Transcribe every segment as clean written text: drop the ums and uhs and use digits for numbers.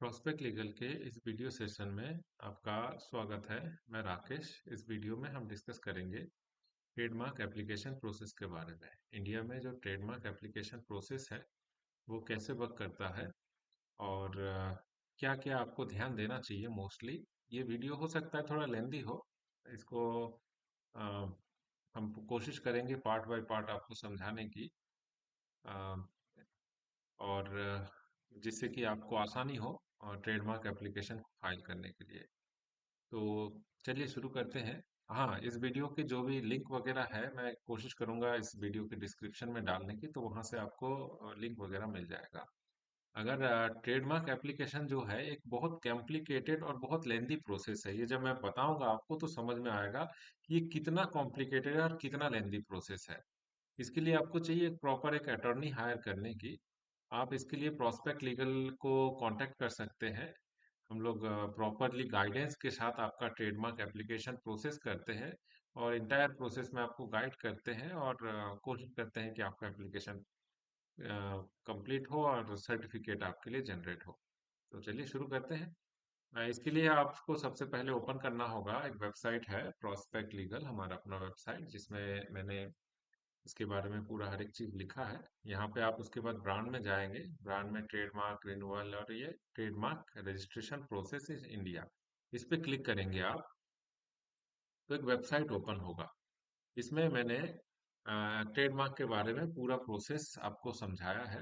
Prospect legal के इस video session में आपका स्वागत है। मैं राकेश। इस वीडियो में हम डिस्कस करेंगे ट्रेडमार्क एप्लीकेशन प्रोसेस के बारे में। इंडिया में जो ट्रेडमार्क एप्लीकेशन प्रोसेस है वो कैसे वर्क करता है और क्या क्या आपको ध्यान देना चाहिए। मोस्टली ये वीडियो हो सकता है थोड़ा लेंदी हो। इसको अ, हम कोशिश करेंगे पार्ट बाय पार्ट आपको समझाने की, अ, और जिससे कि आपको आसानी हो ट्रेडमार्क एप्लीकेशन को फाइल करने के लिए। तो चलिए शुरू करते हैं। हाँ, इस वीडियो के जो भी लिंक वगैरह है मैं कोशिश करूंगा इस वीडियो के डिस्क्रिप्शन में डालने की, तो वहां से आपको लिंक वगैरह मिल जाएगा। अगर ट्रेडमार्क एप्लीकेशन जो है एक बहुत कॉम्प्लिकेटेड और बहुत लेंदी प्रोसेस है। ये जब मैं बताऊंगा आपको तो समझ में आएगा कि ये कितना कॉम्प्लिकेटेड है और कितना लेंदी प्रोसेस है। इसके लिए आपको चाहिए प्रॉपर एक अटॉर्नी हायर करने की। आप इसके लिए प्रोस्पेक्ट लीगल को कांटेक्ट कर सकते हैं। हम लोग प्रॉपरली गाइडेंस के साथ आपका ट्रेडमार्क एप्लीकेशन प्रोसेस करते हैं और इंटायर प्रोसेस में आपको गाइड करते हैं और कोशिश करते हैं कि आपका एप्लीकेशन कंप्लीट हो और सर्टिफिकेट आपके लिए जनरेट हो। तो चलिए शुरू करते हैं। इसके लिए आपको सबसे पहले ओपन करना होगा, एक वेबसाइट है प्रोस्पेक्ट लीगल, हमारा अपना वेबसाइट, जिसमें मैंने इसके बारे में पूरा हर एक चीज लिखा है। यहाँ पे आप उसके बाद ब्रांड में जाएंगे। ब्रांड में ट्रेडमार्क रिन्यूअल और ये trademark registration process is India, इस पे क्लिक करेंगे आप तो एक वेबसाइट ओपन होगा। इसमें मैंने ट्रेडमार्क के बारे में पूरा प्रोसेस आपको समझाया है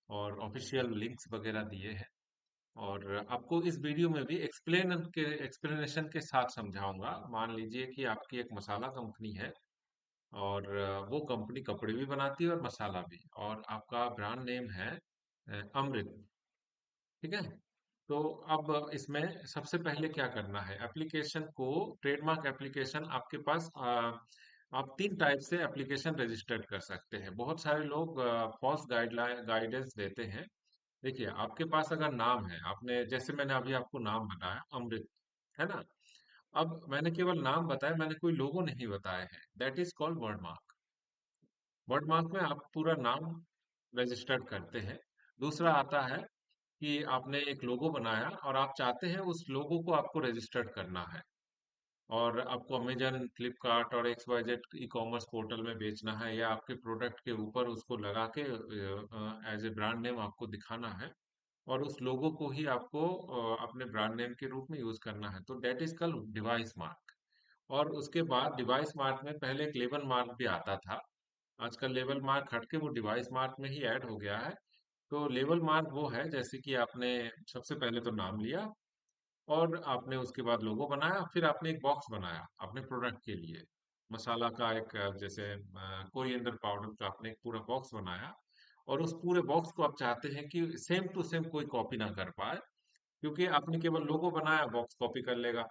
और ऑफिशियल लिंक्स वगैरह दिए हैं। और आपको इस वीडियो में भी एक्सप्लेनेशन के साथ समझाऊंगा। मान लीजिए कि आपकी एक मसाला कंपनी है और वो कंपनी कपड़े भी बनाती है और मसाला भी, और आपका ब्रांड नेम है अमृत। ठीक है। तो अब इसमें सबसे पहले क्या करना है, एप्लीकेशन को, ट्रेडमार्क एप्लीकेशन आपके पास, आप तीन टाइप से एप्लीकेशन रजिस्टर्ड कर सकते हैं। बहुत सारे लोग फॉल्स गाइडलाइन गाइडेंस देते हैं। देखिए, आपके पास अगर नाम है, आपने जैसे मैंने अभी आपको नाम बताया अमृत, है ना। अब मैंने केवल नाम बताया, मैंने कोई लोगो नहीं बताया है। That is called wordmark. Wordmark में आप पूरा नाम रजिस्टर्ड करते हैं। दूसरा आता है कि आपने एक लोगो बनाया और आप चाहते हैं उस लोगो को आपको रजिस्टर्ड करना है, और आपको अमेजन, फ्लिपकार्ट और X Y Z e commerce portal में बेचना है, या आपके प्रोडक्ट के ऊपर उसको लगा के एज ए ब्रांड नेम आपको दिखाना है, और उस लोगो को ही आपको अपने ब्रांड नेम के रूप में यूज करना है। तो that is called device mark. और उसके बाद डिवाइस मार्क में पहले एक लेबल मार्क भी आता था। आजकल लेबल मार्क हटके वो डिवाइस मार्क में ही ऐड हो गया है। तो लेबल मार्क वो है जैसे कि आपने सबसे पहले तो नाम लिया, और आपने उसके बाद लोगो बनाया, फिर आपने एक बॉक्स बनाया अपने प्रोडक्ट के लिए। मसाला का एक जैसे कोरिएंडर पाउडर का आपने एक पूरा बॉक्स बनाया, और उस पूरे बॉक्स को आप चाहते हैं कि सेम टू सेम कोई कॉपी ना कर पाए, क्योंकि आपने केवल लोगो बनाया, बॉक्स कॉपी कर लेगा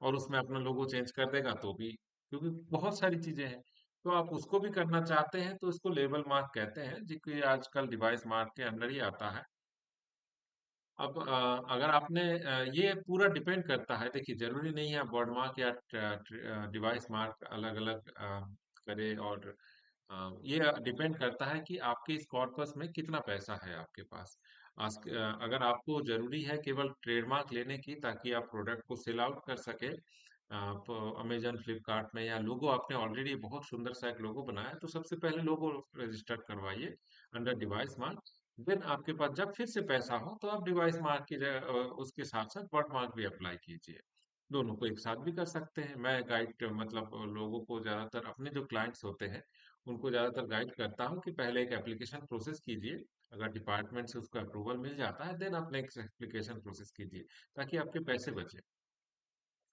और उसमें अपना लोगो चेंज कर देगा तो भी, क्योंकि बहुत सारी चीजें हैं। तो आप उसको भी करना चाहते हैं तो इसको लेबल मार्क कहते हैं, जो कि आजकल डिवाइस मार्क के अंदर ही आता है। अब अगर आपने ये पूरा डिपेंड करता है। देखिए, जरूरी नहीं है आप वर्ड मार्क या डिवाइस मार्क अलग अलग करें, और ये डिपेंड करता है कि आपके इस कॉर्पस में कितना पैसा है आपके पास। अगर आपको जरूरी है केवल ट्रेडमार्क लेने की ताकि आप प्रोडक्ट को सेल आउट कर सके, आप अमेजन, फ्लिपकार्ट में, या लोगो आपने ऑलरेडी बहुत सुंदर सा एक लोगो बनाया है, तो सबसे पहले लोगो रजिस्टर करवाइए अंडर डिवाइस मार्क। देन आपके पास जब फिर से पैसा हो तो आप डिवाइस मार्क की जगह उसके साथ साथ वर्ड मार्क भी अप्लाई कीजिए। दोनों को एक साथ भी कर सकते हैं। मैं गाइड मतलब लोगों को ज्यादातर, अपने जो क्लाइंट्स होते हैं उनको ज्यादातर गाइड करता हूँ कि पहले एक एप्लीकेशन प्रोसेस कीजिए। अगर डिपार्टमेंट से उसका अप्रूवल मिल जाता है, देन आप नेक्स्ट एप्लीकेशन प्रोसेस कीजिए, ताकि आपके पैसे बचे।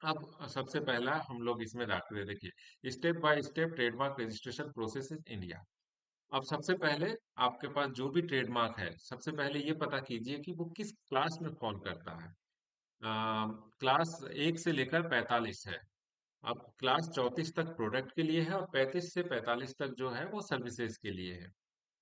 अब सबसे पहला हम लोग इसमें जाते हैं। देखिए, step by step trademark registration process in India. अब सबसे पहले आपके पास जो भी ट्रेडमार्क है, सबसे पहले ये पता कीजिए कि वो किस क्लास में फॉल करता है। क्लास 1 से लेकर 45 है। अब क्लास 34 तक प्रोडक्ट के लिए है, और 35 से 45 तक जो है वो सर्विसेज के लिए है।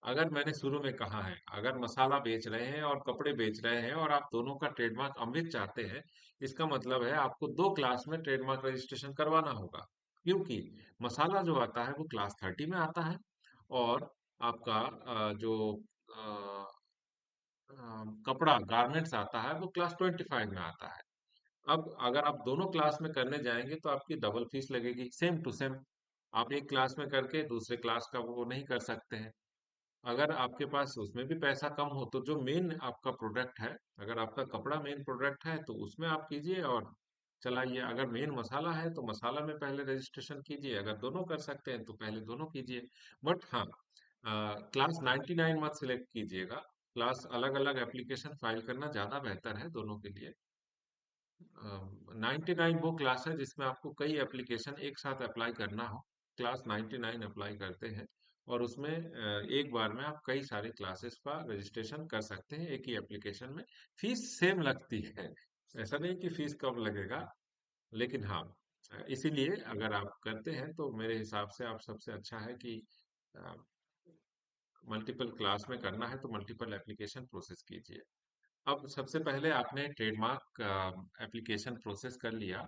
अगर मैंने शुरू में कहा है, अगर मसाला बेच रहे हैं और कपड़े बेच रहे हैं और आप दोनों का ट्रेडमार्क अमृत चाहते हैं, इसका मतलब है आपको दो क्लास में ट्रेडमार्क रजिस्ट्रेशन करवाना होगा। क्योंकि मसाला जो आता है वो क्लास 30 में आता है, और आपका जो कपड़ा गारमेंट्स आता है वो क्लास 25 में आता है। अब अगर आप दोनों क्लास में करने जाएंगे तो आपकी डबल फीस लगेगी, सेम टू सेम। आप एक क्लास में करके दूसरे क्लास का वो नहीं कर सकते हैं। अगर आपके पास उसमें भी पैसा कम हो तो जो मेन आपका प्रोडक्ट है, अगर आपका कपड़ा मेन प्रोडक्ट है तो उसमें आप कीजिए और चलाइए। अगर मेन मसाला है तो मसाला में पहले रजिस्ट्रेशन कीजिए। अगर दोनों कर सकते हैं तो पहले दोनों कीजिए। बट हाँ, क्लास 99 मत सिलेक्ट कीजिएगा। क्लास अलग अलग एप्लीकेशन फाइल करना ज्यादा बेहतर है दोनों के लिए। 99 वो क्लास है जिसमें आपको कई एप्लीकेशन एक साथ अप्लाई करना हो। क्लास 99 अप्लाई करते हैं और उसमें एक बार में आप कई सारे क्लासेस का रजिस्ट्रेशन कर सकते हैं एक ही एप्लीकेशन में। फीस सेम लगती है, ऐसा नहीं कि फीस कम लगेगा। लेकिन हाँ, इसीलिए अगर आप करते हैं तो मेरे हिसाब से आप सबसे अच्छा है कि मल्टीपल क्लास में करना है तो मल्टीपल एप्लीकेशन प्रोसेस कीजिए। अब सबसे पहले आपने ट्रेडमार्क एप्लीकेशन प्रोसेस कर लिया,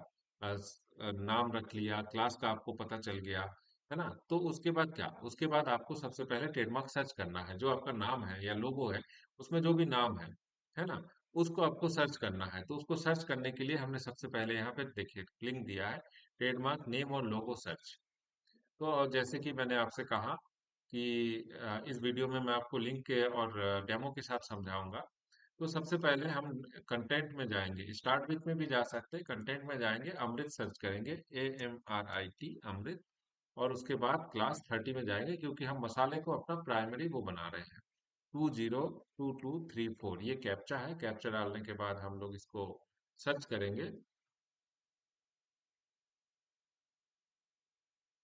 नाम रख लिया, क्लास का आपको पता चल गया, है ना? तो उसके बाद क्या? उसके बाद आपको सबसे पहले ट्रेडमार्क सर्च करना है। जो आपका नाम है या लोगो है, उसमें जो भी नाम है ना? उसको आपको सर्च करना है। तो उसको सर्च करने के लिए हमने सबसे पहले यहाँ पे देखिए लिंक दिया है, ट्रेडमार्क नेम और लोगो सर्च। तो जैसे कि मैंने आपसे कहा कि इस वीडियो में मैं आपको लिंक के और डेमो के साथ समझाऊंगा। तो सबसे पहले हम कंटेंट में जाएंगे, स्टार्ट विथ में भी जा सकते हैं। कंटेंट में जाएंगे, अमृत सर्च करेंगे, AMRIT अमृत। और उसके बाद क्लास 30 में जाएंगे क्योंकि हम मसाले को अपना प्राइमरी वो बना रहे हैं। 202234 ये कैप्चा है। कैप्चा डालने के बाद हम लोग इसको सर्च करेंगे।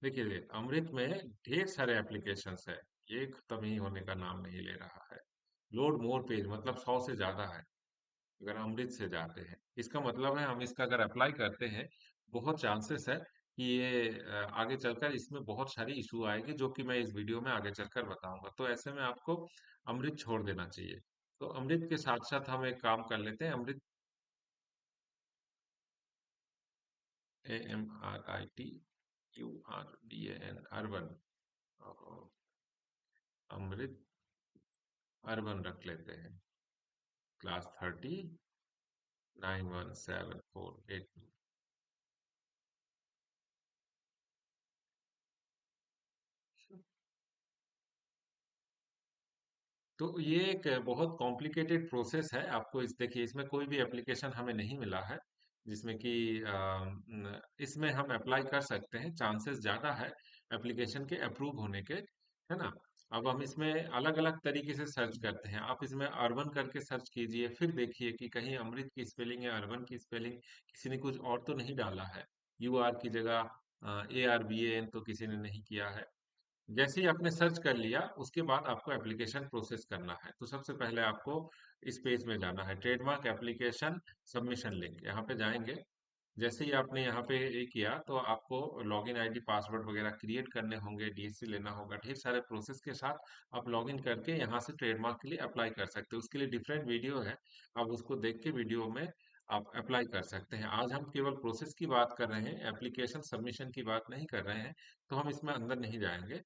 देखिए अमृत में ढेर सारे एप्लीकेशंस है, ये खत्म ही होने का नाम नहीं ले रहा है। लोड मोर पेज मतलब 100 से ज्यादा है अगर अमृत से जाते हैं। इसका मतलब है हम इसका अगर अप्लाई करते हैं, बहुत चांसेस है कि ये आगे चलकर इसमें बहुत सारी इशू आएगी जो कि मैं इस वीडियो में आगे चलकर बताऊंगा। तो ऐसे में आपको अमृत छोड़ देना चाहिए। तो अमृत के साथ साथ हम एक काम कर लेते हैं, अमृत AMRITURBAN अर्बन, अमृत अर्बन रख लेते हैं। क्लास 30 91748। तो ये एक बहुत कॉम्प्लिकेटेड प्रोसेस है। आपको इस देखिए इसमें कोई भी एप्लीकेशन हमें नहीं मिला है जिसमें कि इसमें हम अप्लाई कर सकते हैं। चांसेस ज़्यादा है एप्लीकेशन के अप्रूव होने के, है ना? अब हम इसमें अलग अलग तरीके से सर्च करते हैं। आप इसमें अर्बन करके सर्च कीजिए, फिर देखिए कि कहीं अमृत की स्पेलिंग या अर्बन की स्पेलिंग किसी ने कुछ और तो नहीं डाला है। UR की जगह ARBAN तो किसी ने नहीं किया है। जैसे ही आपने सर्च कर लिया उसके बाद आपको एप्लीकेशन प्रोसेस करना है। तो सबसे पहले आपको इस पेज में जाना है, ट्रेडमार्क एप्लीकेशन सबमिशन लिंक, यहाँ पे जाएंगे। जैसे ही आपने यहाँ पे ये किया तो आपको लॉगिन आईडी पासवर्ड वगैरह क्रिएट करने होंगे, DSC लेना होगा, ढेर सारे प्रोसेस के साथ आप लॉगिन करके यहाँ से ट्रेडमार्क के लिए अप्लाई कर सकते हो। उसके लिए डिफरेंट वीडियो है, आप उसको देख के वीडियो में आप अप्लाई कर सकते हैं। आज हम केवल प्रोसेस की बात कर रहे हैं, एप्लीकेशन सबमिशन की बात नहीं कर रहे हैं, तो हम इसमें अंदर नहीं जाएंगे।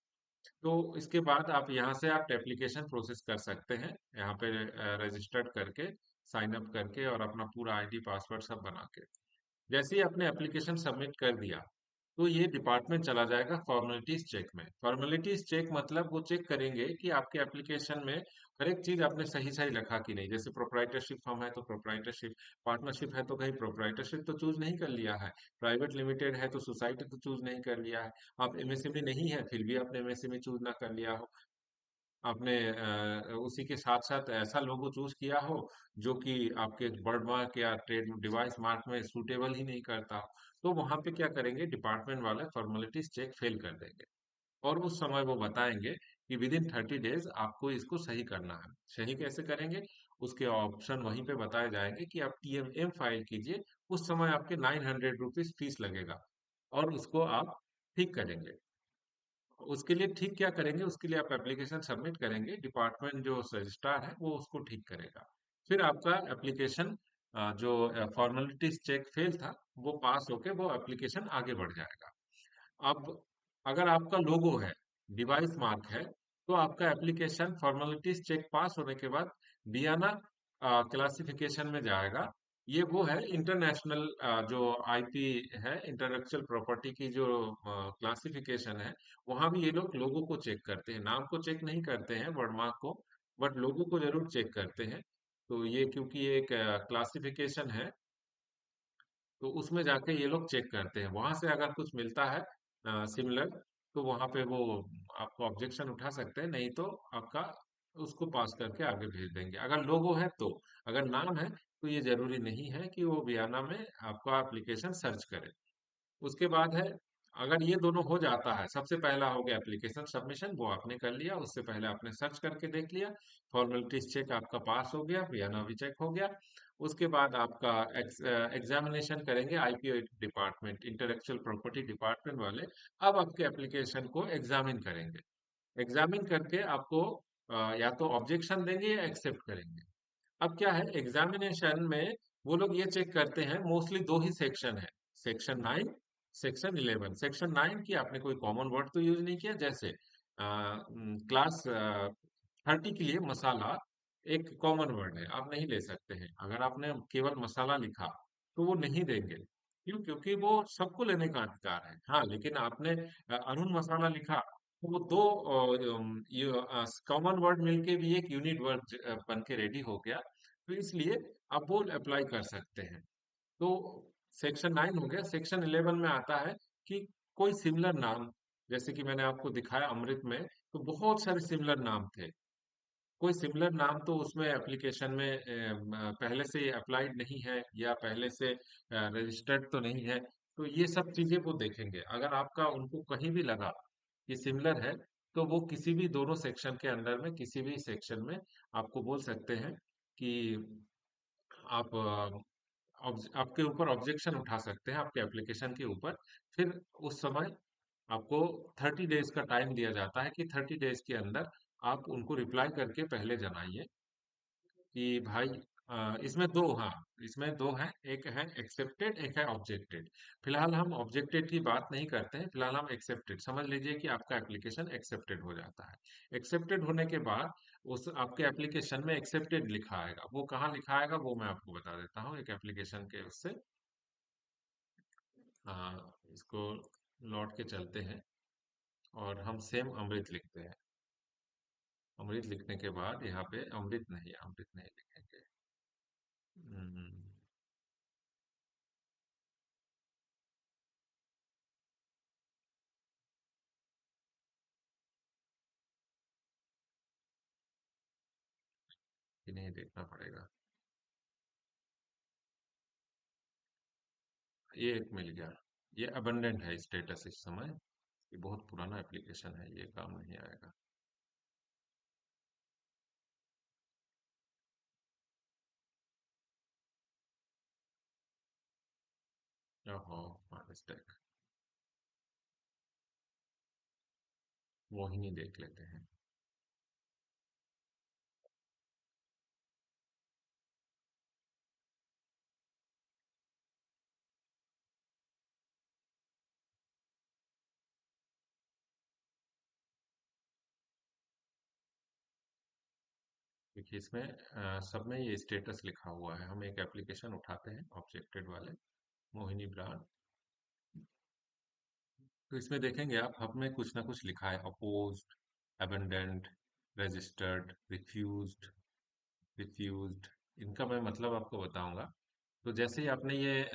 तो इसके बाद आप यहाँ से आप एप्लीकेशन प्रोसेस कर सकते हैं, यहाँ पे रजिस्टर्ड करके, साइन अप करके और अपना पूरा आईडी पासवर्ड सब बना के। जैसे ही आपने एप्लीकेशन सबमिट कर दिया तो ये डिपार्टमेंट चला जाएगा फॉर्मेलिटीज चेक में। फॉर्मेलिटीज चेक मतलब वो चेक करेंगे कि आपके एप्लीकेशन में हर एक चीज आपने सही सही रखा कि नहीं। जैसे प्रोप्राइटरशिप फर्म है तो प्रोप्राइटरशिप, पार्टनरशिप है तो कहीं प्रोप्राइटरशिप तो चूज नहीं कर लिया है, प्राइवेट लिमिटेड है तो सोसाइटी तो चूज नहीं कर लिया है, आप MSME नहीं है फिर भी आपने MSME चूज ना कर लिया हो, आपने उसी के साथ साथ ऐसा लोगो चूज किया हो जो कि आपके वर्ड मार्क या ट्रेड डिवाइस मार्क में सूटेबल ही नहीं करता हो। तो वहां पे क्या करेंगे, डिपार्टमेंट वाले फॉर्मेलिटीज चेक फेल कर देंगे और उस समय वो बताएंगे कि विद इन 30 डेज आपको इसको सही करना है। सही कैसे करेंगे, उसके ऑप्शन वहीं पे बताए जाएंगे कि आप TMM फाइल कीजिए। उस समय आपके 900 रुपीज फीस लगेगा और उसको आप ठीक करेंगे। उसके लिए ठीक क्या करेंगे, उसके लिए आप एप्लीकेशन सबमिट करेंगे, डिपार्टमेंट जो रजिस्ट्रार है वो उसको ठीक करेगा। फिर आपका एप्लीकेशन जो फॉर्मेलिटीज चेक फेल था वो पास होके वो एप्लीकेशन आगे बढ़ जाएगा। अब अगर आपका लोगो है, डिवाइस मार्क है, तो आपका एप्लीकेशन फॉर्मेलिटीज चेक पास होने के बाद बियाना क्लासिफिकेशन में जाएगा। ये वो है इंटरनेशनल जो आईपी है, इंटेलेक्चुअल प्रॉपर्टी की जो क्लासिफिकेशन है। वहां भी ये लोग लोगों को चेक करते हैं, नाम को चेक नहीं करते हैं, वर्डमार्क को, बट लोगों को जरूर चेक करते हैं। तो ये क्योंकि ये एक क्लासिफिकेशन है, तो उसमें जाके ये लोग चेक करते हैं। वहां से अगर कुछ मिलता है सिमिलर, तो वहां पे वो आपको ऑब्जेक्शन उठा सकते हैं, नहीं तो आपका उसको पास करके आगे भेज देंगे। अगर लोगो है तो, अगर नाम है तो ये जरूरी नहीं है कि वो बियाना में आपका एप्लीकेशन सर्च करे। उसके बाद है, अगर ये दोनों हो जाता है, सबसे पहला हो गया एप्लीकेशन सबमिशन, वो आपने कर लिया, उससे पहले आपने सर्च करके देख लिया, फॉर्मेलिटीज चेक आपका पास हो गया, पियानो भी चेक हो गया। उसके बाद आपका एग्जामिनेशन करेंगे IP department, intellectual property department वाले। अब आपके एप्लीकेशन को एग्जामिन करेंगे। एग्जामिन करके आपको या तो ऑब्जेक्शन देंगे या एक्सेप्ट करेंगे। अब क्या है एग्जामिनेशन में, वो लोग ये चेक करते हैं, मोस्टली दो ही सेक्शन है, सेक्शन 9, सेक्शन 11। सेक्शन 9 की आपने कोई कॉमन वर्ड तो यूज नहीं किया, जैसे क्लास 30 के लिए मसाला एक कॉमन वर्ड है, आप नहीं ले सकते हैं। अगर आपने केवल मसाला लिखा तो वो नहीं देंगे, क्यों? क्योंकि वो सबको लेने का अधिकार है। हाँ, लेकिन आपने अरुण मसाला लिखा, तो वो दो कॉमन वर्ड मिलके भी एक यूनिट वर्ड बन के रेडी हो गया, तो इसलिए आप वो अप्लाई कर सकते हैं। तो सेक्शन 9 हो गया। सेक्शन 11 में आता है कि कोई सिमिलर नाम, जैसे कि मैंने आपको दिखाया अमृत में, तो बहुत सारे सिमिलर नाम थे। कोई सिमिलर नाम तो उसमें एप्लीकेशन में पहले से अप्लाइड नहीं है, या पहले से रजिस्टर्ड तो नहीं है। तो ये सब चीजें वो देखेंगे। अगर आपका उनको कहीं भी लगा कि सिमिलर है, तो वो किसी भी दोनों सेक्शन के अंडर में, किसी भी सेक्शन में आपको बोल सकते हैं कि आप आपके ऊपर ऑब्जेक्शन उठा सकते हैं, आपके एप्लीकेशन के ऊपर। फिर उस समय आपको 30 डेज का टाइम दिया जाता है कि 30 डेज के अंदर आप उनको रिप्लाई करके पहले जनाइए कि भाई इसमें दो, हाँ, इसमें दो हैं, एक है एक्सेप्टेड, एक है ऑब्जेक्टेड। फिलहाल हम ऑब्जेक्टेड की बात नहीं करते हैं, फिलहाल हम एक्सेप्टेड समझ लीजिए कि आपका एप्लीकेशन एक्सेप्टेड हो जाता है। एक्सेप्टेड होने के बाद उस आपके एप्लीकेशन में एक्सेप्टेड लिखा आएगा। वो कहाँ लिखा आएगा वो मैं आपको बता देता हूँ, एक एप्लीकेशन के उससे इसको लौट के चलते हैं, और हम सेम अमृत लिखते हैं। अमृत लिखने के बाद यहाँ पे अमृत नहीं लिखेंगे। हम्म, इन्हें देखना पड़ेगा। ये एक मिल गया। ये अबंडेंट है स्टेटस इस समय। ये बहुत पुराना एप्लीकेशन है, ये काम नहीं आएगा। ओहो, माय मिस्टेक। मोहिनी देख लेते हैं। देखिए इसमें सब में ये स्टेटस लिखा हुआ है। हम एक एप्लीकेशन उठाते हैं ऑब्जेक्टेड वाले, मोहिनी ब्रांड। तो इसमें देखेंगे आप, हब में कुछ ना कुछ लिखा है, opposed, abundant, registered, refused, refused. इनका मैं मतलब आपको बताऊंगा। तो जैसे ही आपने ये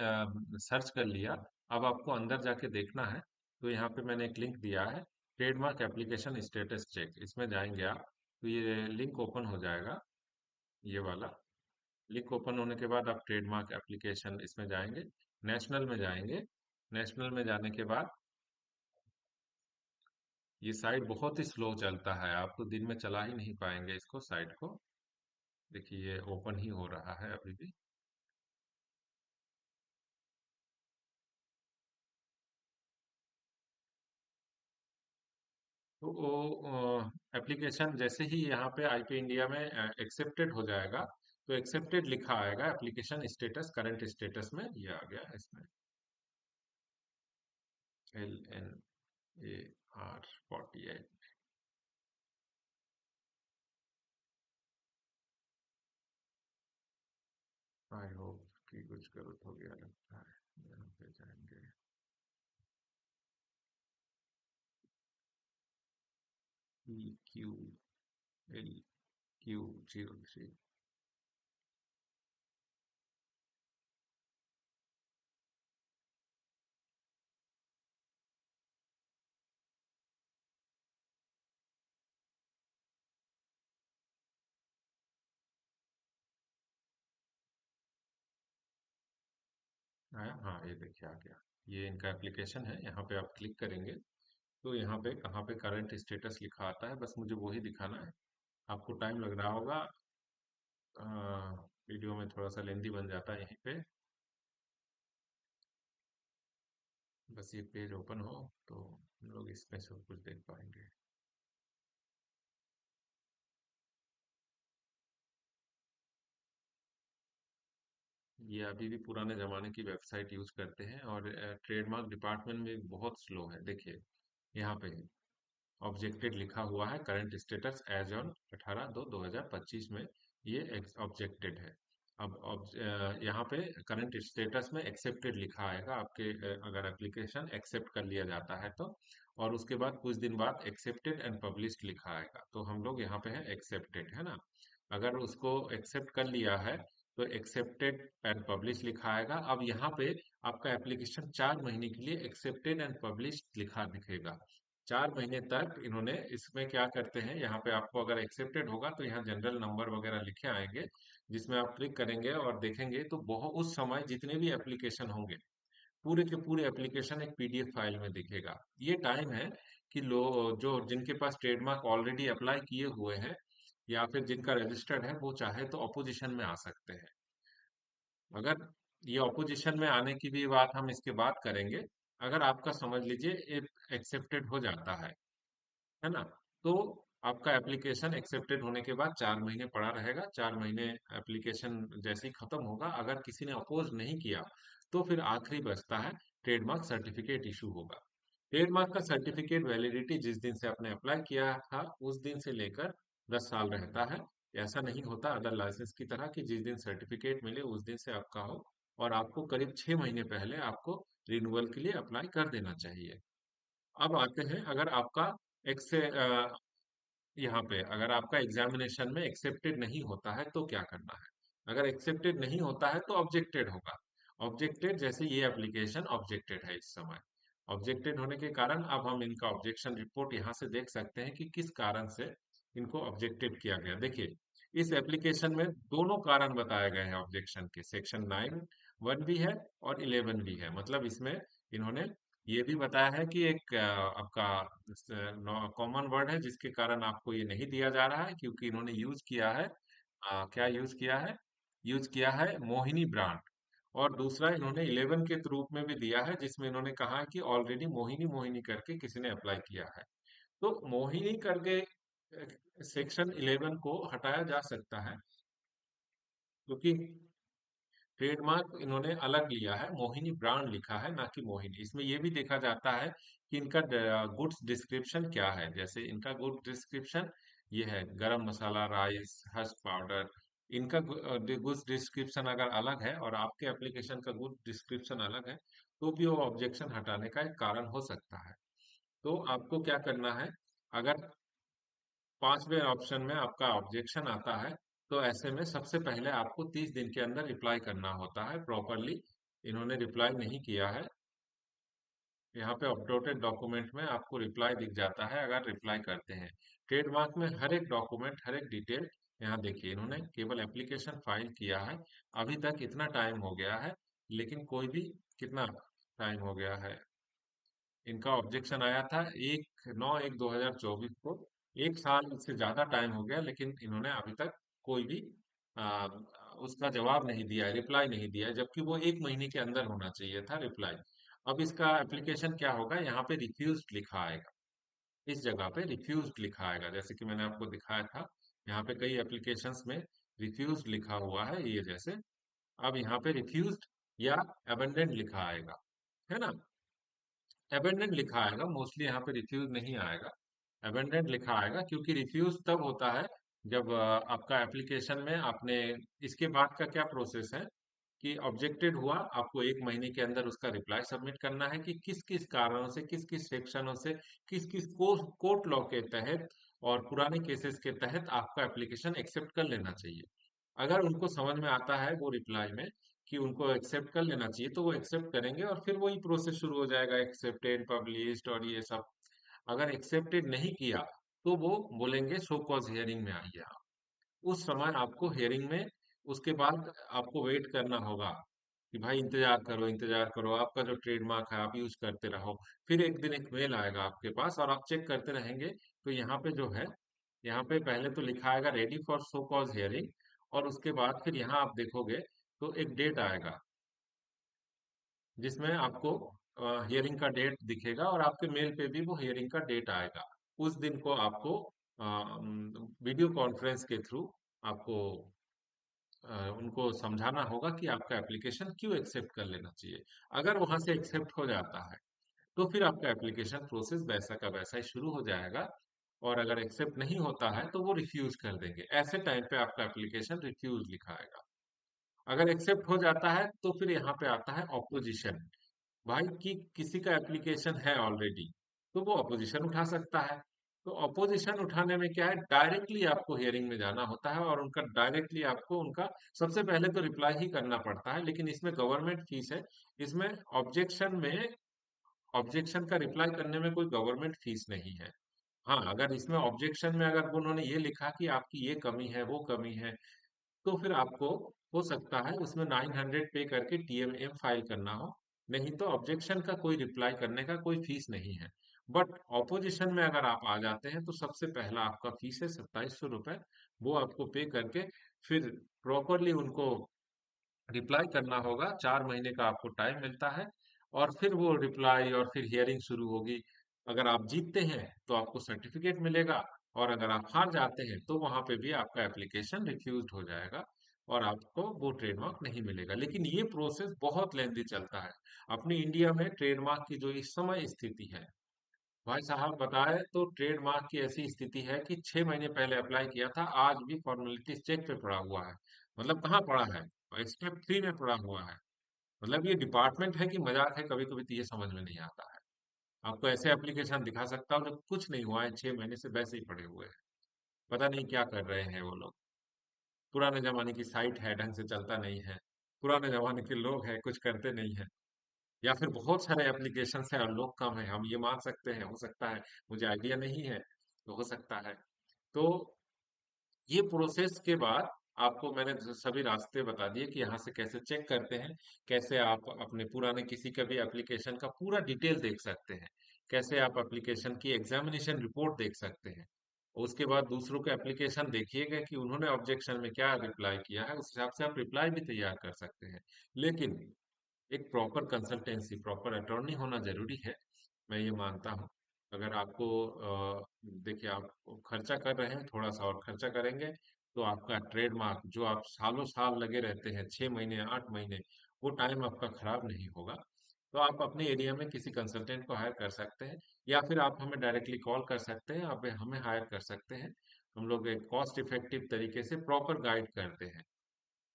सर्च कर लिया, अब आपको अंदर जाके देखना है। तो यहाँ पे मैंने एक लिंक दिया है, ट्रेडमार्क एप्लीकेशन स्टेटस चेक, इसमें जाएंगे आप, तो ये लिंक ओपन हो जाएगा। ये वाला लिंक ओपन होने के बाद आप ट्रेडमार्क एप्लीकेशन इसमें जाएंगे, नेशनल में जाएंगे। नेशनल में जाने के बाद ये साइट बहुत ही स्लो चलता है, आप तो दिन में चला ही नहीं पाएंगे इसको, साइट को। देखिए ये ओपन ही हो रहा है अभी भी। तो वो एप्लीकेशन जैसे ही यहाँ पे आईपी इंडिया में एक्सेप्टेड हो जाएगा, तो एक्सेप्टेड लिखा आएगा एप्लीकेशन स्टेटस, करंट स्टेटस में ये आ गया इसमें, LNAR 48। आई होप कि कुछ गलत हो गया लगता है। यहाँ पे जाएंगे। EQLQ03। आया, हाँ ये देखिए आ गया। ये इनका एप्लीकेशन है, यहाँ पे आप क्लिक करेंगे तो यहाँ पे कहाँ पे करंट स्टेटस लिखा आता है, बस मुझे वही दिखाना है। आपको टाइम लग रहा होगा, वीडियो में थोड़ा सा लेंदी बन जाता है यहीं पे। बस ये पेज ओपन हो तो हम लोग इसमें सब कुछ देख पाएंगे। ये अभी भी पुराने जमाने की वेबसाइट यूज करते हैं और ट्रेडमार्क डिपार्टमेंट में बहुत स्लो है। देखिए यहाँ पे ऑब्जेक्टेड लिखा हुआ है, करंट स्टेटस एज ऑन 18/2/2025 में ये ऑब्जेक्टेड है। अब यहाँ पे करंट स्टेटस में एक्सेप्टेड लिखा आएगा आपके, अगर एप्लीकेशन एक्सेप्ट कर लिया जाता है तो। और उसके बाद कुछ दिन बाद एक्सेप्टेड एंड पब्लिश्ड लिखा आएगा, तो हम लोग यहाँ पे है एक्सेप्टेड, है ना। अगर उसको एक्सेप्ट कर लिया है तो एक्सेप्टेड एंड पब्लिश लिखा आएगा। अब यहाँ पे आपका एप्लीकेशन 4 महीने के लिए एक्सेप्टेड एंड पब्लिश्ड लिखा दिखेगा। 4 महीने तक इन्होंने इसमें क्या करते हैं, यहाँ पे आपको अगर एक्सेप्टेड होगा तो यहाँ जनरल नंबर वगैरह लिखे आएंगे, जिसमें आप क्लिक करेंगे और देखेंगे तो बहुत उस समय जितने भी एप्लीकेशन होंगे पूरे के पूरे एप्लीकेशन एक पीडीएफ फाइल में दिखेगा। ये टाइम है कि लोग जो जिनके पास ट्रेडमार्क ऑलरेडी अप्लाई किए हुए हैं या फिर जिनका रजिस्टर्ड है वो चाहे तो अपोजिशन में आ सकते हैं। अगर ये ऑपोजिशन में आने की भी बात हम इसके बाद करेंगे। अगर आपका समझ लीजिए एक्सेप्टेड हो जाता है ना, तो आपका एप्लीकेशन एक्सेप्टेड होने के बाद 4 महीने पड़ा रहेगा। 4 महीने एप्लीकेशन जैसे ही खत्म होगा, अगर किसी ने अपोज नहीं किया तो फिर आखिरी बचता है ट्रेडमार्क सर्टिफिकेट इशू होगा। ट्रेडमार्क का सर्टिफिकेट वैलिडिटी जिस दिन से आपने अप्लाई किया था उस दिन से लेकर 10 साल रहता है। ऐसा नहीं होता अदर लाइसेंस की तरह कि जिस दिन सर्टिफिकेट मिले उस दिन से आपका हो, और आपको करीब 6 महीने पहले आपको रिन्यूअल के लिए अप्लाई कर देना चाहिए। अब आते हैं, अगर आपका एक्से यहाँ पे अगर आपका एग्जामिनेशन में एक्सेप्टेड नहीं होता है तो क्या करना है। अगर एक्सेप्टेड नहीं होता है तो ऑब्जेक्टेड होगा। ऑब्जेक्टेड जैसे ये एप्लीकेशन ऑब्जेक्टेड है इस समय। ऑब्जेक्टेड होने के कारण अब हम इनका ऑब्जेक्शन रिपोर्ट यहाँ से देख सकते हैं कि किस कारण से इनको ऑब्जेक्टेड किया गया। देखिए इस एप्लीकेशन में दोनों कारण बताए गए हैं ऑब्जेक्शन के, सेक्शन 9(1) भी है और 11 भी है। मतलब इसमें इन्होंने ये भी बताया है कि एक आपका कॉमन वर्ड है जिसके कारण आपको ये नहीं दिया जा रहा है, क्योंकि इन्होंने यूज किया है, क्या यूज किया है, यूज किया है मोहिनी ब्रांड। और दूसरा इन्होंने 11 के रूप में भी दिया है, जिसमें इन्होंने कहा है कि ऑलरेडी मोहिनी मोहिनी करके किसी ने अप्लाई किया है। तो मोहिनी करके सेक्शन 11 को हटाया जा सकता है, क्योंकि ट्रेडमार्क इन्होंने अलग लिया है, मोहिनी ब्रांड लिखा है ना कि मोहिनी। इसमें ये भी देखा जाता है कि इनका गुड्स डिस्क्रिप्शन क्या है। जैसे इनका गुड डिस्क्रिप्शन ये है, गरम मसाला, राइस, हस्क पाउडर। इनका गुड्स डिस्क्रिप्शन अगर अलग है और आपके एप्लीकेशन का गुड डिस्क्रिप्शन अलग है तो भी वो ऑब्जेक्शन हटाने का एक कारण हो सकता है। तो आपको क्या करना है, अगर 5वें ऑप्शन में आपका ऑब्जेक्शन आता है तो ऐसे में सबसे पहले आपको 30 दिन के अंदर रिप्लाई करना होता है प्रॉपरली। इन्होंने रिप्लाई नहीं किया है। यहाँ पे अपलोडेड डॉक्यूमेंट में आपको रिप्लाई दिख जाता है अगर रिप्लाई करते हैं। ट्रेडमार्क में हर एक डॉक्यूमेंट, हर एक डिटेल यहाँ देखिए, इन्होंने केवल एप्लीकेशन फाइल किया है। अभी तक इतना टाइम हो गया है, लेकिन कोई भी, कितना टाइम हो गया है, इनका ऑब्जेक्शन आया था 1/9/2024 को। 1 साल से ज्यादा टाइम हो गया, लेकिन इन्होंने अभी तक कोई भी आ, उसका जवाब नहीं दिया है, रिप्लाई नहीं दिया है, जबकि वो 1 महीने के अंदर होना चाहिए था रिप्लाई। अब इसका एप्लीकेशन क्या होगा, यहाँ पे रिफ्यूज्ड लिखा आएगा। इस जगह पे रिफ्यूज्ड लिखा आएगा, जैसे कि मैंने आपको दिखाया था। यहाँ पे कई एप्लीकेशंस में रिफ्यूज्ड लिखा हुआ है ये जैसे। अब यहाँ पे रिफ्यूज्ड या अबेंडेंड लिखा आएगा, है ना। अबेंडेंट लिखा आएगा, मोस्टली यहाँ पे रिफ्यूज नहीं आएगा। अबेंडेंट लिखा आएगा, क्योंकि रिफ्यूज तब होता है जब आपका एप्लीकेशन में आपने, इसके बाद का क्या प्रोसेस है, कि ऑब्जेक्टेड हुआ, आपको 1 महीने के अंदर उसका रिप्लाई सबमिट करना है कि किस किस कारणों से, किस किस सेक्शनों से, किस किस कोर्ट लॉ के तहत और पुराने केसेस के तहत आपका एप्लीकेशन एक्सेप्ट कर लेना चाहिए। अगर उनको समझ में आता है वो रिप्लाई में कि उनको एक्सेप्ट कर लेना चाहिए, तो वो एक्सेप्ट करेंगे और फिर वही प्रोसेस शुरू हो जाएगा, एक्सेप्टेड, पब्लिश्ड और ये सब। अगर एक्सेप्टेड नहीं किया तो वो बोलेंगे शो कॉज हियरिंग में आइए आप। उस समय आपको हियरिंग में, उसके बाद आपको वेट करना होगा कि भाई इंतजार करो, आपका जो ट्रेडमार्क है आप यूज करते रहो। फिर एक दिन एक मेल आएगा आपके पास और आप चेक करते रहेंगे, तो यहाँ पे जो है, यहाँ पे पहले तो लिखा आएगा ready for show cause hearing, और उसके बाद फिर यहाँ आप देखोगे तो एक डेट आएगा जिसमें आपको हियरिंग का डेट दिखेगा, और आपके मेल पे भी वो हियरिंग का डेट आएगा। उस दिन को आपको वीडियो कॉन्फ्रेंस के थ्रू आपको उनको समझाना होगा कि आपका एप्लीकेशन क्यों एक्सेप्ट कर लेना चाहिए। अगर वहां से एक्सेप्ट हो जाता है तो फिर आपका एप्लीकेशन प्रोसेस वैसा का वैसा ही शुरू हो जाएगा, और अगर एक्सेप्ट नहीं होता है तो वो रिफ्यूज कर देंगे। ऐसे टाइम पे आपका एप्लीकेशन रिफ्यूज लिखा आएगा। अगर एक्सेप्ट हो जाता है तो फिर यहाँ पे आता है ऑपोजिशन। भाई कि किसी का एप्लीकेशन है ऑलरेडी, तो वो अपोजिशन उठा सकता है। तो अपोजिशन उठाने में क्या है, डायरेक्टली आपको हियरिंग में जाना होता है और उनका डायरेक्टली आपको उनका सबसे पहले तो रिप्लाई ही करना पड़ता है, लेकिन इसमें गवर्नमेंट फीस है। इसमें ऑब्जेक्शन में, ऑब्जेक्शन का रिप्लाई करने में कोई गवर्नमेंट फीस नहीं है। हाँ, अगर इसमें ऑब्जेक्शन में अगर उन्होंने ये लिखा कि आपकी ये कमी है, वो कमी है, तो फिर आपको हो सकता है उसमें 900 पे करके टीएमएम फाइल करना हो। नहीं तो ऑब्जेक्शन का कोई रिप्लाई करने का कोई फीस नहीं है। बट ऑपोजिशन में अगर आप आ जाते हैं तो सबसे पहला आपका फीस है 2700 रुपए। वो आपको पे करके फिर प्रॉपरली उनको रिप्लाई करना होगा। 4 महीने का आपको टाइम मिलता है, और फिर वो रिप्लाई और फिर हियरिंग शुरू होगी। अगर आप जीतते हैं तो आपको सर्टिफिकेट मिलेगा, और अगर आप हार जाते हैं तो वहां पे भी आपका एप्लीकेशन रिफ्यूज्ड हो जाएगा और आपको वो ट्रेडमार्क नहीं मिलेगा। लेकिन ये प्रोसेस बहुत लेंदी चलता है। अपनी इंडिया में ट्रेडमार्क की जो इस समय स्थिति है, भाई साहब बताए तो ट्रेडमार्क की ऐसी स्थिति है कि 6 महीने पहले अप्लाई किया था, आज भी फॉर्मेलिटीज चेक पे पड़ा हुआ है। मतलब कहाँ पड़ा है, स्टेप 3 में पड़ा हुआ है। मतलब ये डिपार्टमेंट है कि मजाक है, कभी कभी तो ये समझ में नहीं आता है। आपको ऐसे एप्लीकेशन दिखा सकता हूँ जो कुछ नहीं हुआ है, 6 महीने से वैसे ही पड़े हुए हैं। पता नहीं क्या कर रहे हैं वो लोग। पुराने जमाने की साइट है, ढंग से चलता नहीं है। पुराने जमाने के लोग हैं, कुछ करते नहीं है। या फिर बहुत सारे एप्लीकेशन है और लोग कम है, हम ये मान सकते हैं, हो सकता है। मुझे आइडिया नहीं है, तो हो सकता है। तो ये प्रोसेस के बाद आपको मैंने सभी रास्ते बता दिए कि यहाँ से कैसे चेक करते हैं, कैसे आप अपने पुराने किसी का भी एप्लीकेशन का पूरा डिटेल देख सकते हैं, कैसे आप एप्लीकेशन की एग्जामिनेशन रिपोर्ट देख सकते हैं। उसके बाद दूसरों के एप्लीकेशन देखिएगा कि उन्होंने ऑब्जेक्शन में क्या रिप्लाई किया है, उस हिसाब से आप रिप्लाई भी तैयार कर सकते हैं। लेकिन एक प्रॉपर कंसल्टेंसी, प्रॉपर अटॉर्नी होना जरूरी है, मैं ये मानता हूँ। अगर आपको देखिए, आप खर्चा कर रहे हैं, थोड़ा सा और खर्चा करेंगे तो आपका ट्रेडमार्क जो आप सालों साल लगे रहते हैं, 6 महीने 8 महीने, वो टाइम आपका खराब नहीं होगा। तो आप अपने एरिया में किसी कंसल्टेंट को हायर कर सकते हैं, या फिर आप हमें डायरेक्टली कॉल कर सकते हैं, आप हमें हायर कर सकते हैं। हम लोग एक कॉस्ट इफेक्टिव तरीके से प्रॉपर गाइड करते हैं।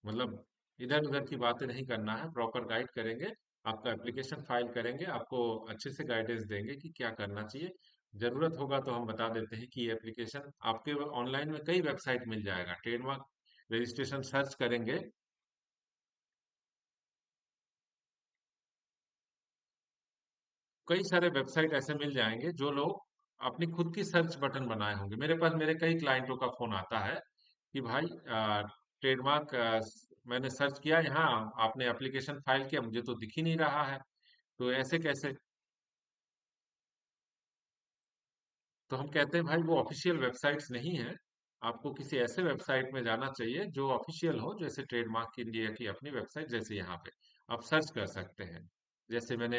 मतलब इधर उधर की बातें नहीं करना है, प्रॉपर गाइड करेंगे। आपका एप्लीकेशन फाइल करेंगे, आपको अच्छे से गाइडेंस देंगे कि क्या करना चाहिए। जरूरत होगा तो हम बता देते हैं कि ये एप्लीकेशन आपके ऑनलाइन में कई वेबसाइट मिल जाएगा, ट्रेडमार्क रजिस्ट्रेशन सर्च करेंगे। कई सारे वेबसाइट ऐसे मिल जाएंगे जो लोग अपनी खुद की सर्च बटन बनाए होंगे। मेरे पास मेरे कई क्लाइंटों का फोन आता है कि भाई ट्रेडमार्क मैंने सर्च किया, यहाँ आपने एप्लीकेशन फाइल किया, मुझे तो दिख ही नहीं रहा है, तो ऐसे कैसे। तो हम कहते हैं भाई वो ऑफिशियल वेबसाइट्स नहीं है, आपको किसी ऐसे वेबसाइट में जाना चाहिए जो ऑफिशियल हो, जैसे ट्रेडमार्क इंडिया की अपनी वेबसाइट, जैसे यहाँ पे आप सर्च कर सकते हैं। जैसे मैंने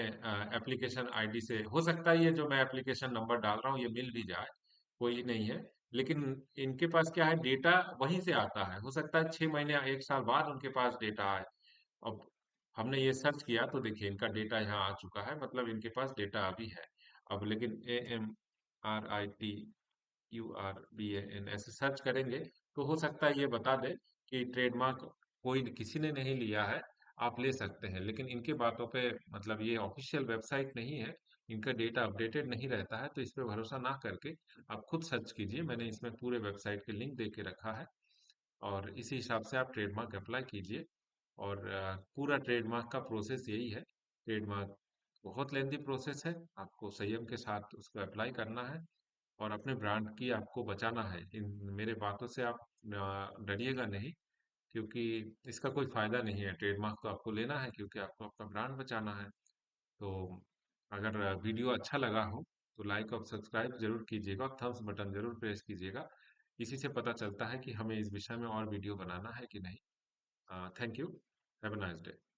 एप्लीकेशन आईडी से, हो सकता है ये जो मैं एप्लीकेशन नंबर डाल रहा हूँ ये मिल भी जाए, कोई नहीं है। लेकिन इनके पास क्या है, डेटा वहीं से आता है, हो सकता है 6 महीने या 1 साल बाद उनके पास डेटा आए। अब हमने ये सर्च किया तो देखिए इनका डेटा यहाँ आ चुका है, मतलब इनके पास डेटा अभी है। अब लेकिन AMRITURBAN ऐसे सर्च करेंगे तो हो सकता है ये बता दे कि ट्रेडमार्क कोई किसी ने नहीं लिया है, आप ले सकते हैं। लेकिन इनके बातों पे मतलब ये ऑफिशियल वेबसाइट नहीं है, इनका डेटा अपडेटेड नहीं रहता है, तो इस पे भरोसा ना करके आप खुद सर्च कीजिए। मैंने इसमें पूरे वेबसाइट के लिंक दे के रखा है और इसी हिसाब से आप ट्रेडमार्क अप्लाई कीजिए। और पूरा ट्रेडमार्क का प्रोसेस यही है। ट्रेडमार्क बहुत लेंथी प्रोसेस है, आपको संयम के साथ उसको अप्लाई करना है और अपने ब्रांड की आपको बचाना है। इन मेरे बातों से आप डरिएगा नहीं, क्योंकि इसका कोई फायदा नहीं है। ट्रेडमार्क तो आपको लेना है क्योंकि आपको अपना ब्रांड बचाना है। तो अगर वीडियो अच्छा लगा हो तो लाइक और सब्सक्राइब जरूर कीजिएगा और थम्स बटन जरूर प्रेस कीजिएगा। इसी से पता चलता है कि हमें इस विषय में और वीडियो बनाना है कि नहीं। Thank you. Have a nice day.